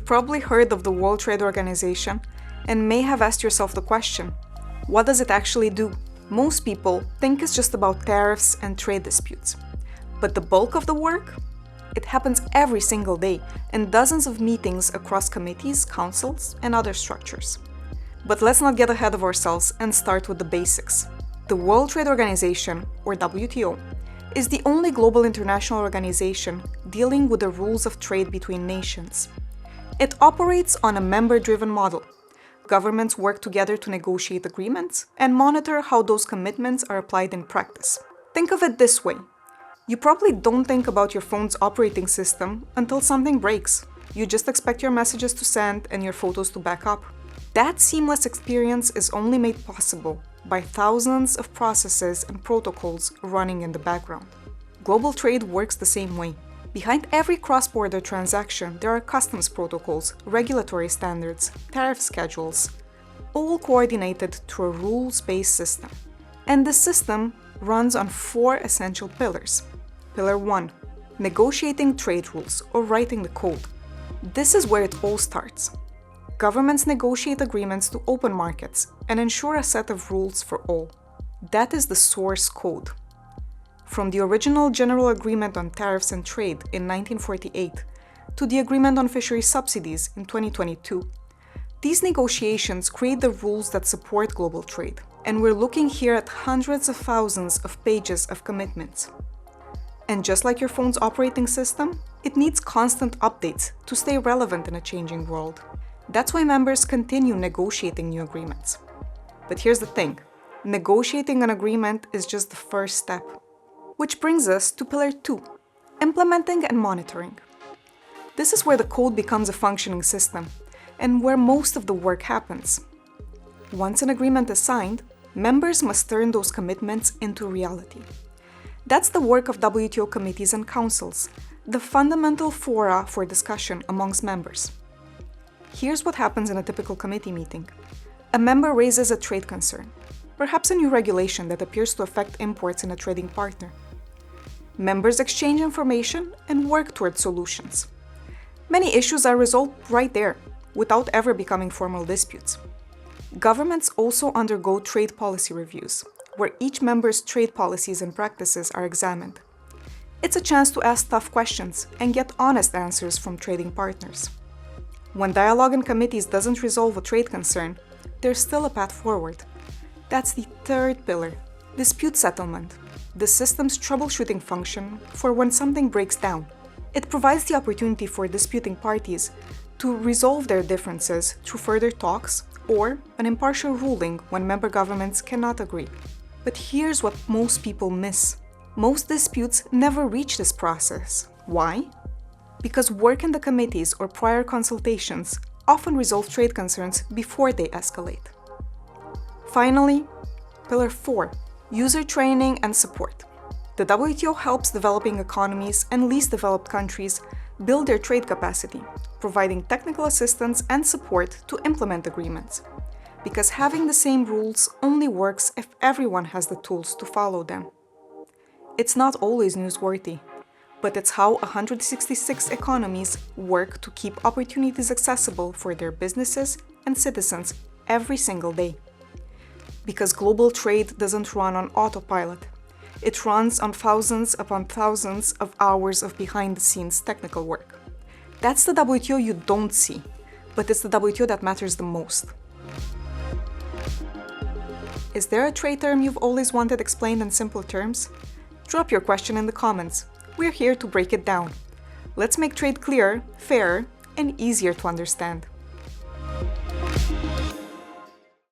You've probably heard of the World Trade Organization and may have asked yourself the question, what does it actually do? Most people think it's just about tariffs and trade disputes. But the bulk of the work? It happens every single day in dozens of meetings across committees, councils, and other structures. But let's not get ahead of ourselves and start with the basics. The World Trade Organization, or WTO, is the only global international organization dealing with the rules of trade between nations. It operates on a member-driven model. Governments work together to negotiate agreements and monitor how those commitments are applied in practice. Think of it this way. You probably don't think about your phone's operating system until something breaks. You just expect your messages to send and your photos to back up. That seamless experience is only made possible by thousands of processes and protocols running in the background. Global trade works the same way. Behind every cross-border transaction, there are customs protocols, regulatory standards, tariff schedules, all coordinated through a rules-based system. And this system runs on 4 essential pillars. Pillar 1. Negotiating trade rules or writing the code. This is where it all starts. Governments negotiate agreements to open markets and ensure a set of rules for all. That is the source code. From the original General Agreement on Tariffs and Trade in 1948 to the Agreement on Fisheries Subsidies in 2022, these negotiations create the rules that support global trade. And we're looking here at hundreds of thousands of pages of commitments. And just like your phone's operating system, it needs constant updates to stay relevant in a changing world. That's why members continue negotiating new agreements. But here's the thing, negotiating an agreement is just the first step. Which brings us to Pillar 2, implementing and monitoring. This is where the code becomes a functioning system, and where most of the work happens. Once an agreement is signed, members must turn those commitments into reality. That's the work of WTO committees and councils, the fundamental fora for discussion amongst members. Here's what happens in a typical committee meeting. A member raises a trade concern, perhaps a new regulation that appears to affect imports in a trading partner. Members exchange information and work toward solutions. Many issues are resolved right there, without ever becoming formal disputes. Governments also undergo trade policy reviews, where each member's trade policies and practices are examined. It's a chance to ask tough questions and get honest answers from trading partners. When dialogue in committees doesn't resolve a trade concern, there's still a path forward. That's the third pillar, dispute settlement, the system's troubleshooting function for when something breaks down. It provides the opportunity for disputing parties to resolve their differences through further talks or an impartial ruling when member governments cannot agree. But here's what most people miss. Most disputes never reach this process. Why? Because work in the committees or prior consultations often resolve trade concerns before they escalate. Finally, Pillar 4, user training and support. The WTO helps developing economies and least developed countries build their trade capacity, providing technical assistance and support to implement agreements. Because having the same rules only works if everyone has the tools to follow them. It's not always newsworthy, but it's how 166 economies work to keep opportunities accessible for their businesses and citizens every single day. Because global trade doesn't run on autopilot. It runs on thousands upon thousands of hours of behind-the-scenes technical work. That's the WTO you don't see, but it's the WTO that matters the most. Is there a trade term you've always wanted explained in simple terms? Drop your question in the comments. We're here to break it down. Let's make trade clearer, fairer, and easier to understand.